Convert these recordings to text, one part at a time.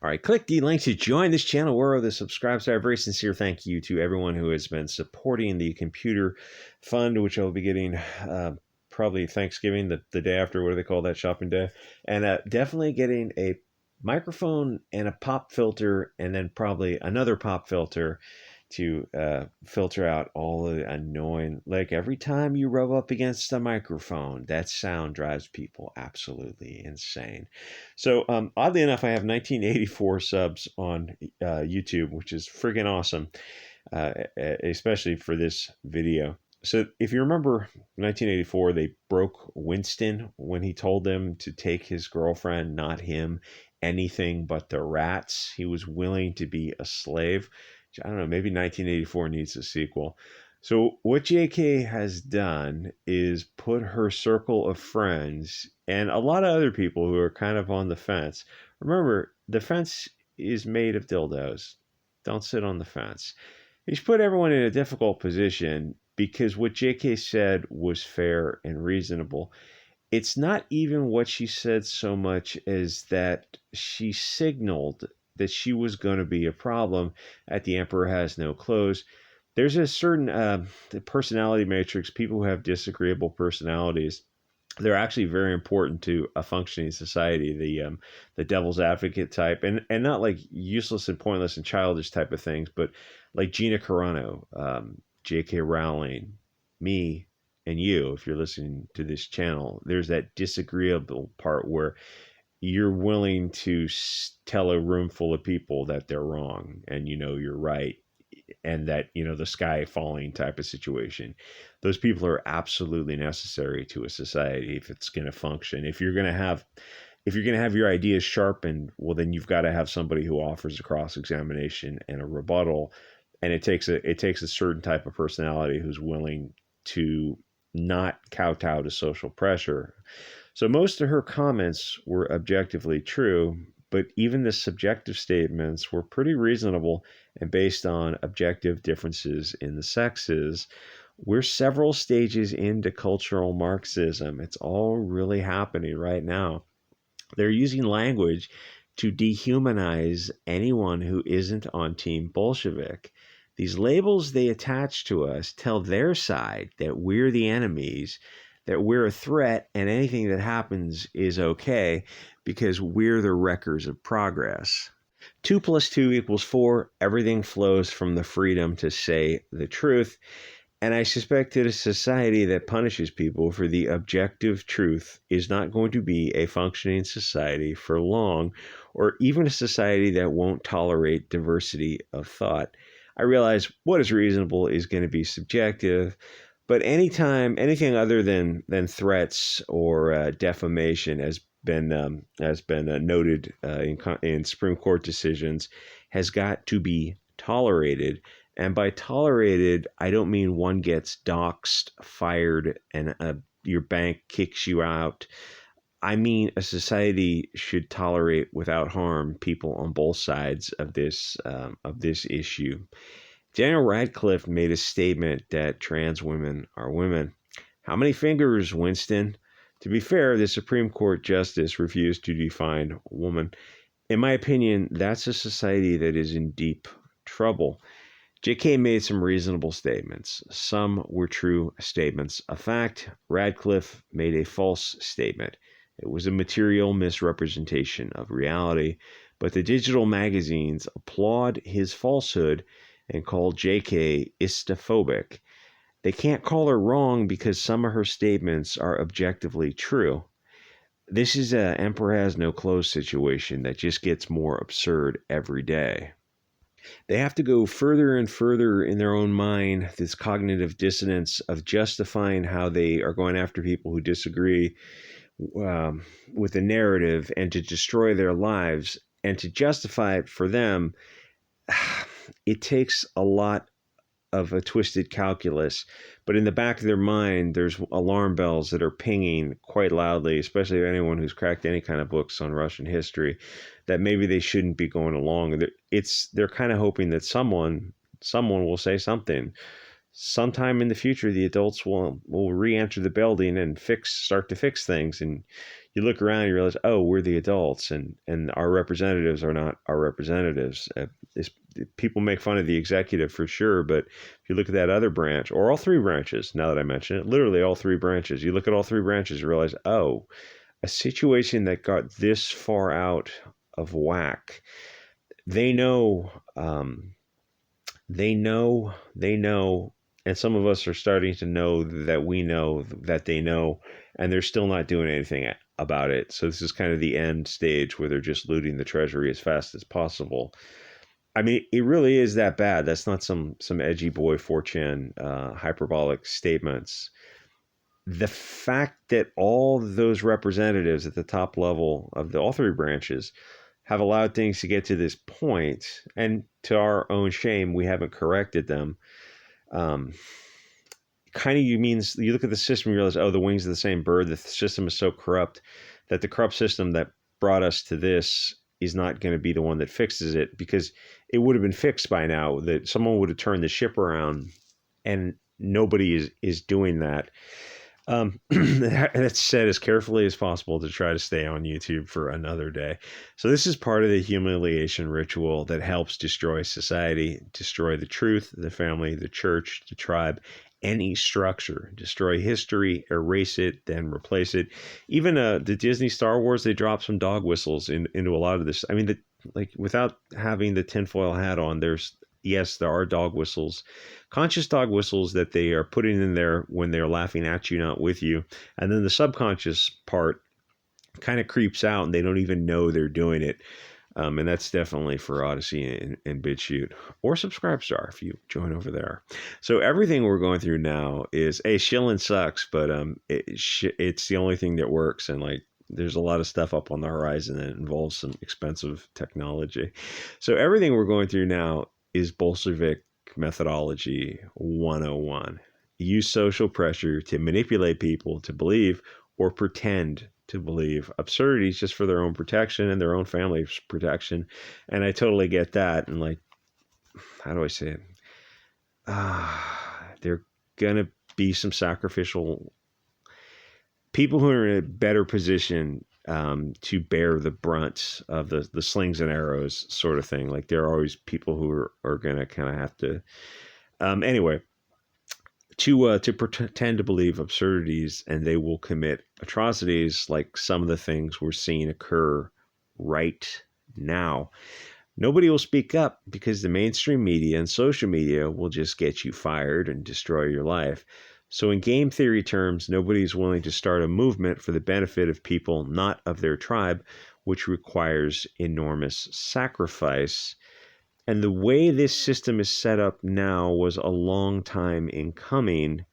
All right, click the link to join this channel or the subscribe side. Very sincere thank you to everyone who has been supporting the computer fund, which I'll be getting probably Thanksgiving, the day after. What do they call that, shopping day? And definitely getting a microphone and a pop filter, and then probably another pop filter to filter out all the annoying, like every time you rub up against a microphone, that sound drives people absolutely insane. So oddly enough, I have 1984 subs on YouTube, which is friggin' awesome, especially for this video. So if you remember 1984, they broke Winston when he told them to take his girlfriend, not him, anything but the rats. He was willing to be a slave. I don't know, maybe 1984 needs a sequel. So what JK has done is put her circle of friends and a lot of other people who are kind of on the fence. Remember, the fence is made of dildos. Don't sit on the fence. He's put everyone in a difficult position because what JK said was fair and reasonable. It's not even what she said so much as that she signaled that she was going to be a problem at The Emperor Has No Clothes. There's a certain personality matrix. People who have disagreeable personalities, they're actually very important to a functioning society. The devil's advocate type, and not like useless and pointless and childish type of things, but like Gina Carano, JK Rowling, me, and you, if you're listening to this channel. There's that disagreeable part where you're willing to tell a room full of people that they're wrong and you're right, and that the sky falling type of situation. Those people are absolutely necessary to a society if it's going to function. If you're going to have your ideas sharpened, well, then you've got to have somebody who offers a cross-examination and a rebuttal, and it takes a certain type of personality who's willing to not kowtow to social pressure. So most of her comments were objectively true, but even the subjective statements were pretty reasonable and based on objective differences in the sexes. We're several stages into cultural Marxism. It's all really happening right now. They're using language to dehumanize anyone who isn't on Team Bolshevik. These labels they attach to us tell their side that we're the enemies, that we're a threat, and anything that happens is okay because we're the wreckers of progress. 2 + 2 = 4. Everything flows from the freedom to say the truth. And I suspect that a society that punishes people for the objective truth is not going to be a functioning society for long, or even a society that won't tolerate diversity of thought. I realize what is reasonable is going to be subjective, but anytime anything other than threats or defamation has been noted in Supreme Court decisions has got to be tolerated. And by tolerated, I don't mean one gets doxxed, fired, and your bank kicks you out. I mean a society should tolerate without harm people on both sides of this issue. Daniel Radcliffe made a statement that trans women are women. How many fingers, Winston? To be fair, the Supreme Court justice refused to define woman. In my opinion, that's a society that is in deep trouble. JK made some reasonable statements. Some were true statements of fact. Radcliffe made a false statement. It was a material misrepresentation of reality, but the digital magazines applaud his falsehood and call JK istophobic. They can't call her wrong because some of her statements are objectively true. This is an Emperor Has No Clothes situation that just gets more absurd every day. They have to go further and further in their own mind, this cognitive dissonance of justifying how they are going after people who disagree with the narrative and to destroy their lives, and to justify it for them. It takes a lot of a twisted calculus, but in the back of their mind, there's alarm bells that are pinging quite loudly, especially anyone who's cracked any kind of books on Russian history, that maybe they shouldn't be going along. They're kind of hoping that someone will say something. sometime in the future, the adults will re-enter the building and start to fix things. And you look around and you realize, oh, we're the adults, and our representatives are not our representatives. People make fun of the executive for sure, but if you look at that other branch, or all three branches, now that I mention it, literally all three branches, you look at all three branches, you realize, oh, a situation that got this far out of whack, they know, they know, and some of us are starting to know that we know that they know, and they're still not doing anything about it. So this is kind of the end stage where they're just looting the treasury as fast as possible. I mean, it really is that bad. That's not some edgy boy 4chan hyperbolic statements. The fact that all those representatives at the top level of all three branches have allowed things to get to this point, and to our own shame, we haven't corrected them. Kind of means you look at the system, you realize, oh, the wings of the same bird. The system is so corrupt that the corrupt system that brought us to this is not going to be the one that fixes it, because it would have been fixed by now. That someone would have turned the ship around, and nobody is doing that. That's said as carefully as possible to try to stay on YouTube for another day. So this is part of the humiliation ritual that helps destroy society, destroy the truth, the family, the church, the tribe, any structure, destroy history, erase it, then replace it. Even the Disney Star Wars, they drop some dog whistles into a lot of this. I mean, like without having the tinfoil hat on, yes, there are dog whistles, conscious dog whistles that they are putting in there when they're laughing at you, not with you. And then the subconscious part kind of creeps out and they don't even know they're doing it. And that's definitely for Odyssey and Bit Chute, or Subscribestar if you join over there. So everything we're going through now is, shilling sucks, but it's the only thing that works. And like, there's a lot of stuff up on the horizon that involves some expensive technology. So everything we're going through now is Bolshevik methodology 101. Use social pressure to manipulate people to believe or pretend to believe absurdities just for their own protection and their own family's protection. And I totally get that. And like, how do I say it? There are going to be some sacrificial people who are in a better position to bear the brunt of the slings and arrows sort of thing. Like, there are always people who are going to kind of have to, anyway, to pretend to believe absurdities, and they will commit atrocities like some of the things we're seeing occur right now. Nobody will speak up because the mainstream media and social media will just get you fired and destroy your life. So in game theory terms, nobody's willing to start a movement for the benefit of people not of their tribe, which requires enormous sacrifice. And the way this system is set up now was a long time in coming.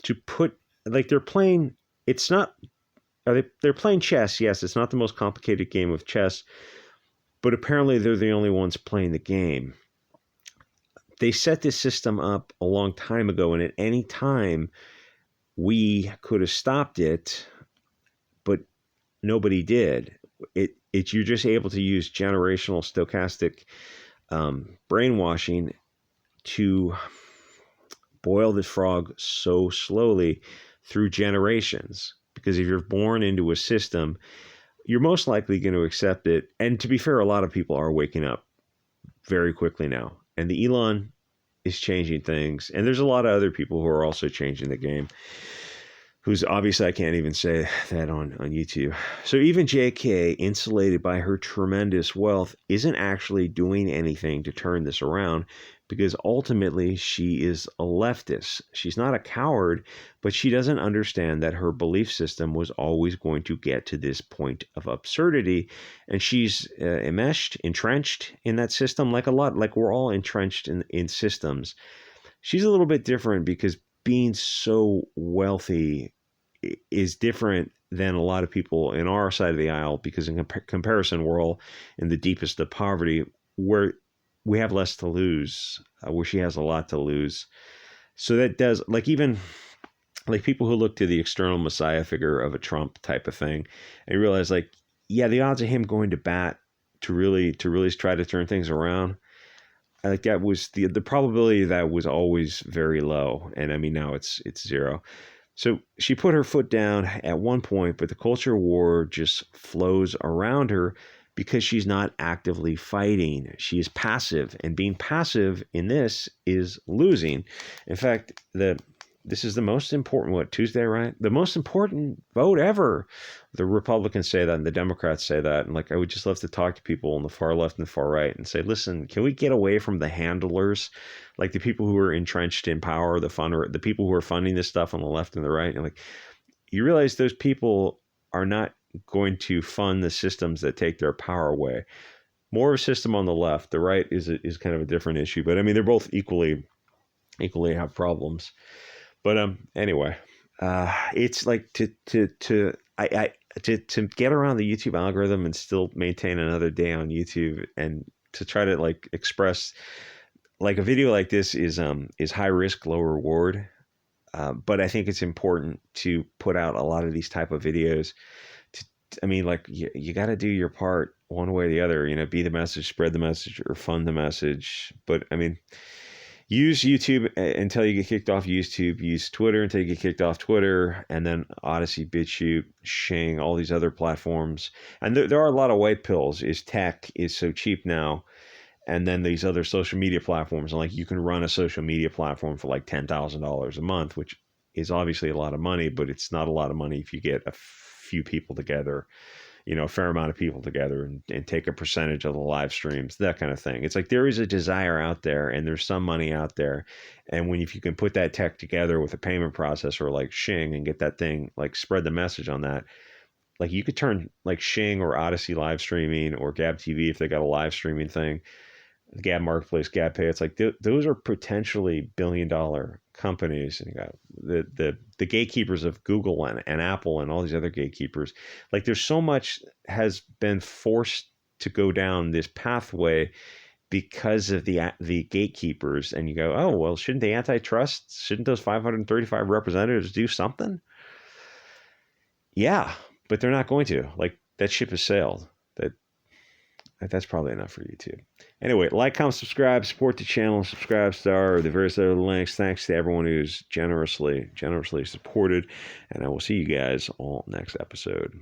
To put, like, they're playing, it's not, they're playing chess. Yes, it's not the most complicated game of chess, but apparently they're the only ones playing the game. They set this system up a long time ago, and at any time we could have stopped it, but nobody did. You're just able to use generational stochastic brainwashing to boil the frog so slowly through generations. Because if you're born into a system, you're most likely going to accept it. And to be fair, a lot of people are waking up very quickly now. And the Elon is changing things. And there's a lot of other people who are also changing the game, who's obviously, I can't even say that on YouTube. So even JK, insulated by her tremendous wealth, isn't actually doing anything to turn this around, because ultimately she is a leftist. She's not a coward, but she doesn't understand that her belief system was always going to get to this point of absurdity. And she's entrenched in that system, like we're all entrenched in systems. She's a little bit different because being so wealthy is different than a lot of people in our side of the aisle, because in comparison, we're all in the deepest of poverty, where we have less to lose, where she has a lot to lose. So that does, like, even like people who look to the external messiah figure of a Trump type of thing, and realize, like, yeah, the odds of him going to bat to really try to turn things around like that was the probability of that was always very low, and I mean now it's zero. So she put her foot down at one point, but the culture war just flows around her because she's not actively fighting. She is passive, and being passive in this is losing. In fact, this is the most important, what, Tuesday, right? The most important vote ever. The Republicans say that and the Democrats say that. And like, I would just love to talk to people on the far left and the far right and say, listen, can we get away from the handlers, like the people who are entrenched in power, the people who are funding this stuff on the left and the right? And like, you realize those people are not going to fund the systems that take their power away. More of a system on the left. The right is kind of a different issue, but I mean, they're both equally have problems. But anyway, it's like to get around the YouTube algorithm and still maintain another day on YouTube, and to try to like express like a video like this is high risk, low reward. But I think it's important to put out a lot of these type of videos. I mean, like you got to do your part one way or the other. You know, be the message, spread the message, or fund the message. But I mean, use YouTube until you get kicked off YouTube. Use Twitter until you get kicked off Twitter, and then Odyssey, Bit Chute, Shing, all these other platforms. And there are a lot of white pills. Is tech is so cheap now, and then these other social media platforms. And like you can run a social media platform for like $10,000 a month, which is obviously a lot of money, but it's not a lot of money if you get a few people together, you know, a fair amount of people together, and take a percentage of the live streams, that kind of thing. It's like there is a desire out there, and there's some money out there. And if you can put that tech together with a payment processor like Shing and get that thing, like spread the message on that, like you could turn like Shing or Odyssey live streaming, or Gab TV if they got a live streaming thing, Gab Marketplace, Gab Pay. It's like those are potentially billion-dollar companies, and you got the gatekeepers of Google and Apple and all these other gatekeepers. Like there's so much has been forced to go down this pathway because of the gatekeepers. And you go, oh well, shouldn't the antitrust? Shouldn't those 535 representatives do something? Yeah, but they're not going to. Like that ship has sailed. That's probably enough for YouTube. Anyway, like, comment, subscribe, support the channel, subscribe star, the various other links. Thanks to everyone who's generously supported, and I will see you guys all next episode.